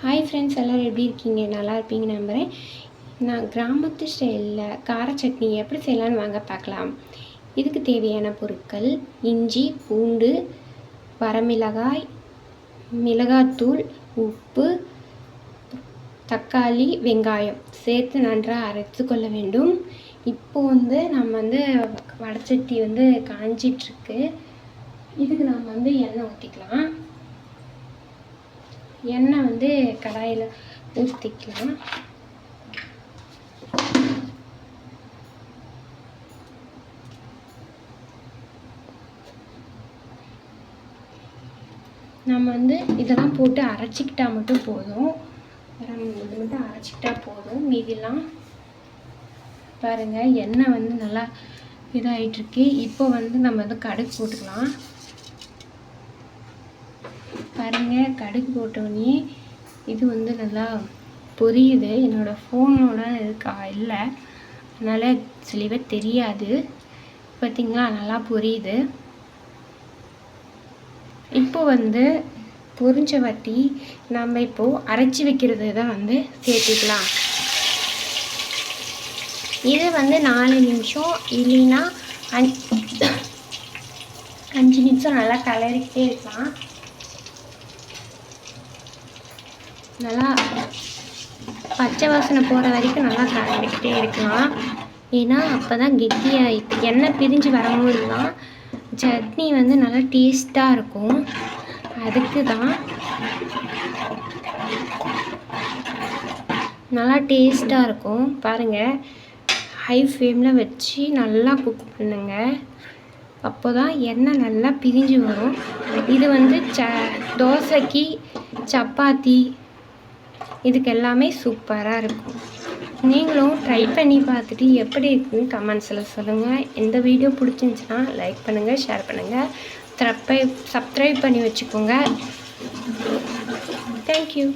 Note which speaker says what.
Speaker 1: Hi friends, எல்லோரும் எப்படி இருக்கீங்க? நல்லா இருப்பீங்க நம்புகிறேன். நான் கிராமத்து ஸ்டைலில் கார சட்னி எப்படி செய்யலான்னு வாங்க பார்க்கலாம். இதுக்கு தேவையான பொருட்கள்: இஞ்சி, பூண்டு, வரமிளகாய், மிளகாத்தூள், உப்பு, தக்காளி, வெங்காயம் சேர்த்து நன்றாக அரைத்து கொள்ள வேண்டும். இப்போது நம்ம வடைச்சட்டி காஞ்சிட்ருக்கு. இதுக்கு நம்ம எண்ணெய் ஊற்றிக்கலாம். எண்ணெய் கடாயில் ஊற்றிக்கலாம். நம்ம இதெல்லாம் போட்டு அரைச்சிக்கிட்டா மட்டும் போதும். இது மட்டும் அரைச்சிக்கிட்டா போதும். மீதிலாம் பாருங்கள், எண்ணெய் நல்லா இதாகிட்டுருக்கு. இப்போ நம்ம கடுகு போட்டுக்கலாம். பாருங்கள், கடுகு போட்டோடனே இது நல்லா பொரியுது. என்னோடய ஃபோனோட இல்லை, அதனால் தெளிவாக தெரியாது. பார்த்திங்களா, நல்லா பொரியுது. இப்போ பொரிஞ்ச வாட்டி நம்ம இப்போது அரைச்சி வைக்கிறது தான் சேர்த்துக்கலாம். இது 4 நிமிஷம் இல்லைன்னா 5 நிமிஷம் நல்லா கலரிக்கிட்டே இருக்கலாம். நல்லா பச்சை வாசனை போகிற வரைக்கும் நல்லா கலந்துக்கிட்டே இருக்கலாம். ஏன்னா அப்போ தான் கெட்டியாக எண்ணெய் பிரிஞ்சு வரும்போது தான் சட்னி நல்லா டேஸ்ட்டாக இருக்கும். அதுக்கு தான் நல்லா டேஸ்ட்டாக இருக்கும். பாருங்கள், ஹை ஃப்ளேமில் வச்சு நல்லா குக் பண்ணுங்க. அப்போ தான் எண்ணெய் நல்லா பிரிஞ்சு வரும். இது தோசைக்கு, சப்பாத்தி, இதுக்கு எல்லாமே சூப்பராக இருக்கும். நீங்களும் ட்ரை பண்ணி பார்த்துட்டு எப்படி இருக்குன்னு கமெண்ட்ஸில் சொல்லுங்கள். இந்த வீடியோ பிடிச்சிருந்துச்சுன்னா லைக் பண்ணுங்கள், ஷேர் பண்ணுங்கள், சப்ஸ்கிரைப் பண்ணி வச்சுக்கோங்க. தேங்க்யூ.